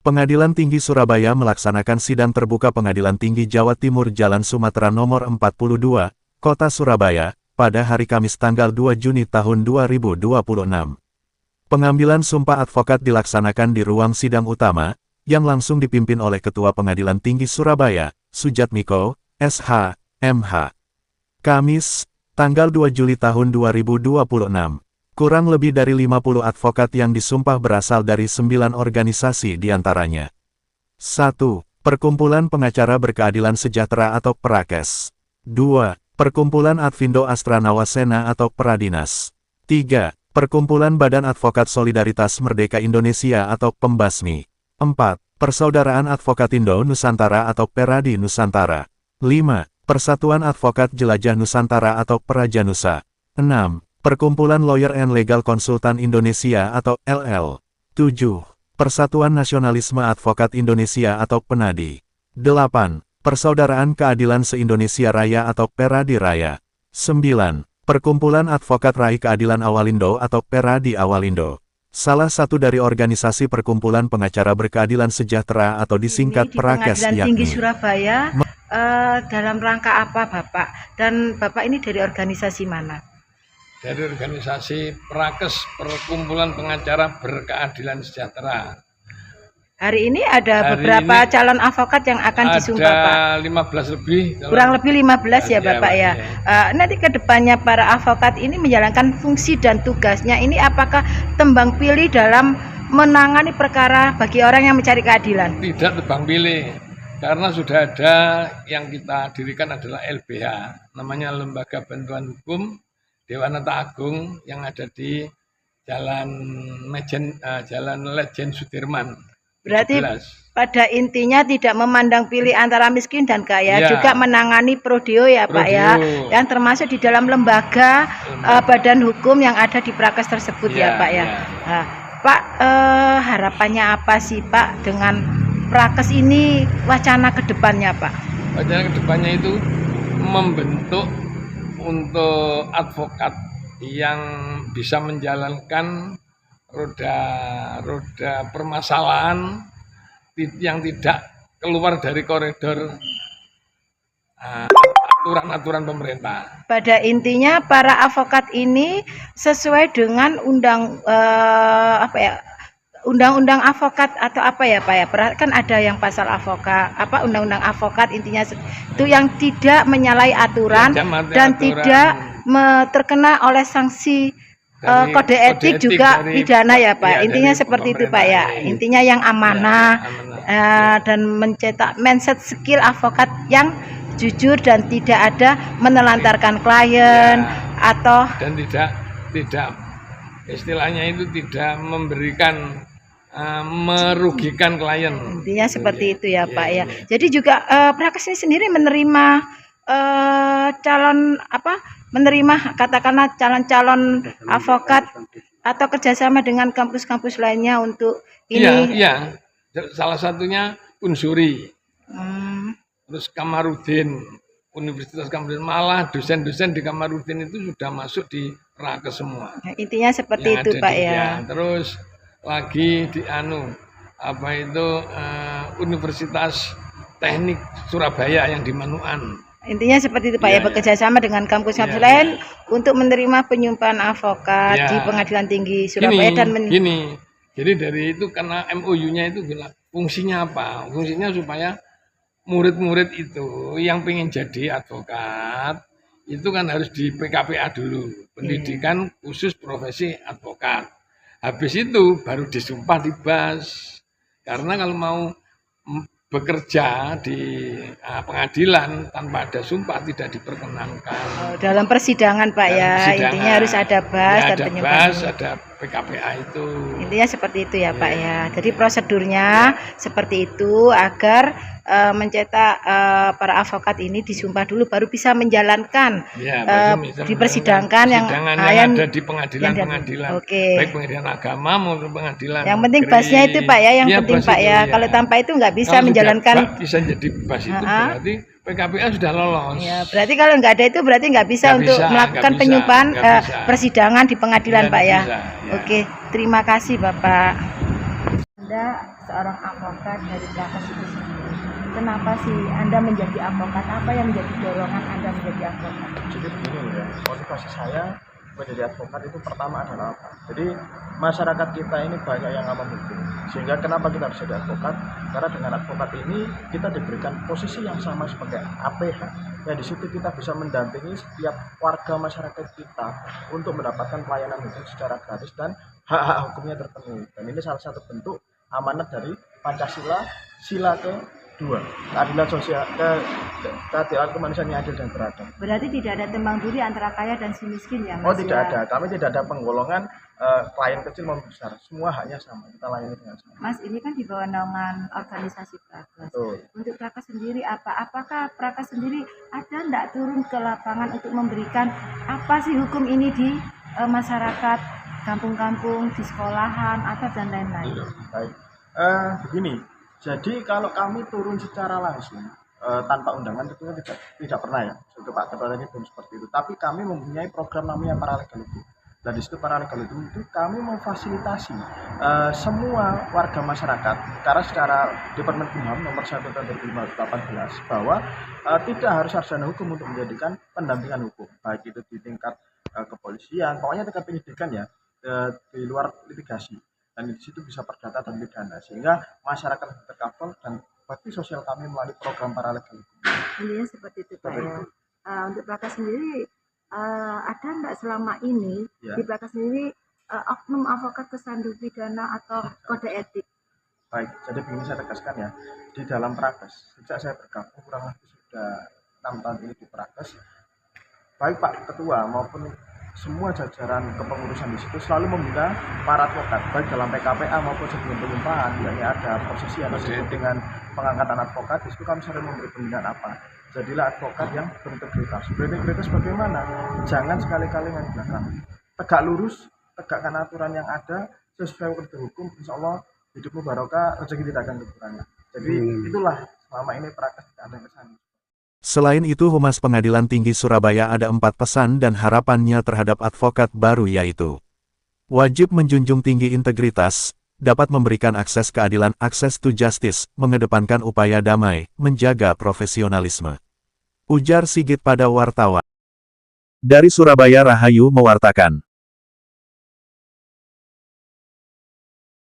Pengadilan Tinggi Surabaya melaksanakan sidang terbuka Pengadilan Tinggi Jawa Timur Jalan Sumatera Nomor 42, Kota Surabaya, pada hari Kamis tanggal 2 Juni tahun 2026. Pengambilan sumpah advokat dilaksanakan di ruang sidang utama, yang langsung dipimpin oleh Ketua Pengadilan Tinggi Surabaya, Sujatmiko, SH, MH. Kamis, tanggal 2 Juli tahun 2026. Kurang lebih dari 50 advokat yang disumpah berasal dari 9 organisasi diantaranya. 1. Perkumpulan Pengacara Berkeadilan Sejahtera atau PERAKES. 2. Perkumpulan Advindo Astra Nawasena atau Peradinas. 3. Perkumpulan Badan Advokat Solidaritas Merdeka Indonesia atau Pembasmi. 4. Persaudaraan Advokat Indo Nusantara atau Peradi Nusantara. 5. Persatuan Advokat Jelajah Nusantara atau Perajanusa. 6. Perkumpulan Lawyer and Legal Konsultan Indonesia atau LL. 7. Persatuan Nasionalisme Advokat Indonesia atau PENADI. 8. Persaudaraan Keadilan Se-Indonesia Raya atau Peradi Raya. 9. Perkumpulan Advokat Raih Keadilan Awalindo atau Peradi Awalindo. Salah satu dari organisasi Perkumpulan Pengacara Berkeadilan Sejahtera atau disingkat PERAKES yakni Tinggi yakni Surabaya. Dalam rangka apa Bapak? Dan Bapak ini dari organisasi mana? Dari organisasi PERAKES, Perkumpulan Pengacara Berkeadilan Sejahtera. Hari ini ada beberapa calon advokat yang akan disumpah Pak. Ada 15 lebih. Kurang lebih 15 ya Bapak ya. Nanti ke depannya para advokat ini menjalankan fungsi dan tugasnya ini apakah tembang pilih dalam menangani perkara bagi orang yang mencari keadilan? Tidak tebang pilih, karena sudah ada yang kita dirikan adalah LBH, namanya Lembaga Bantuan Hukum Dewanata Agung yang ada di Jalan Lejen Sudirman. Berarti 17. pada intinya tidak memandang pilih antara miskin dan kaya, Ya. juga menangani prodeo ya Pak ya, yang termasuk di dalam lembaga badan hukum yang ada di PERAKES tersebut ya Pak ya. Nah, Pak, harapannya apa sih Pak dengan PERAKES ini, wacana kedepannya Pak? Wacana kedepannya itu membentuk untuk advokat yang bisa menjalankan roda permasalahan yang tidak keluar dari koridor aturan-aturan pemerintah. Pada intinya para advokat ini sesuai dengan undang-undang advokat atau apa ya Pak ya? Kan ada yang pasal advokat, undang-undang advokat, intinya itu yang tidak menyalahi aturan dan tidak terkena oleh sanksi kode etik juga pidana ya Pak. Intinya seperti itu Pak ya. Intinya yang amanah, dan mencetak mindset skill advokat yang jujur dan tidak ada menelantarkan klien atau dan tidak istilahnya itu tidak memberikan merugikan klien. Intinya seperti itu ya Pak ya. Jadi juga PERAKES ini sendiri menerima katakanlah calon-calon advokat atau kerjasama dengan kampus-kampus lainnya untuk ini. Iya. Salah satunya Unsuri, terus Kamarudin, Universitas Kamarudin, malah dosen-dosen di Kamarudin itu sudah masuk di PERAKES semua. Intinya seperti itu Pak ya. Terus lagi di Universitas Teknik Surabaya yang di Manuan. Intinya seperti itu Pak ya, bekerja sama dengan kampus-kampus lain untuk menerima penyumpahan advokat di Pengadilan Tinggi Surabaya Jadi dari itu karena MOU-nya itu bilang fungsinya apa? Fungsinya supaya murid-murid itu yang pengen jadi advokat itu kan harus di PKPA dulu, pendidikan khusus profesi advokat. Habis itu baru disumpah di BAS. Karena kalau mau bekerja di pengadilan tanpa ada sumpah tidak diperkenankan. Dalam persidangan Pak ya, intinya harus ada BAS dan penyumpahan. Ada PKPA itu. Intinya seperti itu ya Pak ya. Jadi prosedurnya seperti itu agar mencetak para advokat ini disumpah dulu baru bisa menjalankan dipersidangkan yang ada di pengadilan-pengadilan. Baik pengadilan agama maupun pengadilan. Yang penting BAS-nya itu Pak ya, yang penting Pak ya. Kalau tanpa itu nggak bisa menjalankan. Bisa jadi BAS itu berarti PKPA sudah lolos. Ya, berarti kalau nggak ada itu berarti nggak bisa untuk melakukan penyumpahan persidangan di pengadilan Pak ya. Oke, terima kasih Bapak. Anda seorang avokat dari Prakas itu sendiri. Kenapa sih Anda menjadi avokat? Apa yang menjadi dorongan Anda menjadi avokat? Jadi begini ya, motivasi saya menjadi advokat itu pertama adalah apa? Jadi masyarakat kita ini banyak yang nggak hukum, sehingga kenapa kita harus jadi advokat? Karena dengan advokat ini kita diberikan posisi yang sama sebagai APH. Ya di situ kita bisa mendampingi setiap warga masyarakat kita untuk mendapatkan pelayanan hukum secara gratis dan hak-hak hukumnya terpenuhi. Dan ini salah satu bentuk amanat dari Pancasila, sila kedua, keadilan sosial, keadilan kemanusiaan yang adil dan beradab. Berarti tidak ada tembang duri antara kaya dan si miskin ya, Mas? Oh tidak ada, kami tidak ada penggolongan klien kecil maupun besar, semua haknya sama, kita layani dengan sama. Mas, ini kan di bawah naungan organisasi Prakas. Betul. Untuk Prakas sendiri apakah Prakas sendiri ada enggak turun ke lapangan untuk memberikan apa sih hukum ini di masyarakat, kampung-kampung, di sekolahan, atau dan lain-lain? Baik, begini, jadi kalau kami turun secara langsung tanpa undangan tentunya tidak pernah ya, untuk Pak Ketua tadi belum seperti itu. Tapi kami mempunyai program namanya Paralegal Hukum. Dan di situ Paralegal Hukum itu kami memfasilitasi semua warga masyarakat, karena secara Departemen Kumham nomor 1 tahun 2018 bahwa tidak harus sarjana hukum untuk menjadikan pendampingan hukum, baik itu di tingkat kepolisian, pokoknya tingkat penyidikan ya, di luar litigasi. Dan di situ bisa perdata dan pidana, sehingga masyarakat tercover dan bakti sosial kami melalui program Paralegal Hukum. Intinya seperti itu Pak ya. Untuk Prakas sendiri ada enggak selama ini Ya. di Prakas sendiri oknum avokat kesandu pidana atau kode etik? Baik, jadi begini saya tegaskan ya, di dalam Prakas, sejak saya bergabung kurang lebih sudah 6 tahun ini di Prakas, baik Pak Ketua maupun semua jajaran kepengurusan di situ selalu membina para advokat, baik dalam PKPA maupun sebelum penyumpahan, yakni ada posisi yang disebut dengan pengangkatan advokat. Di situ kami sering memberi pembinaan apa? Jadilah advokat yang berintegritas. Berintegritas bagaimana? Jangan sekali-kali main belakang. Tegak lurus, tegakkan aturan yang ada sesuai prosedur hukum. Insya Allah hidupmu barokah, rezeki tidak akan kekurangan. Jadi itulah selama ini Prakas ada kesan. Selain itu Humas Pengadilan Tinggi Surabaya ada 4 pesan dan harapannya terhadap advokat baru yaitu wajib menjunjung tinggi integritas, dapat memberikan akses keadilan access to justice, mengedepankan upaya damai, menjaga profesionalisme. Ujar Sigit pada wartawan. Dari Surabaya Rahayu mewartakan.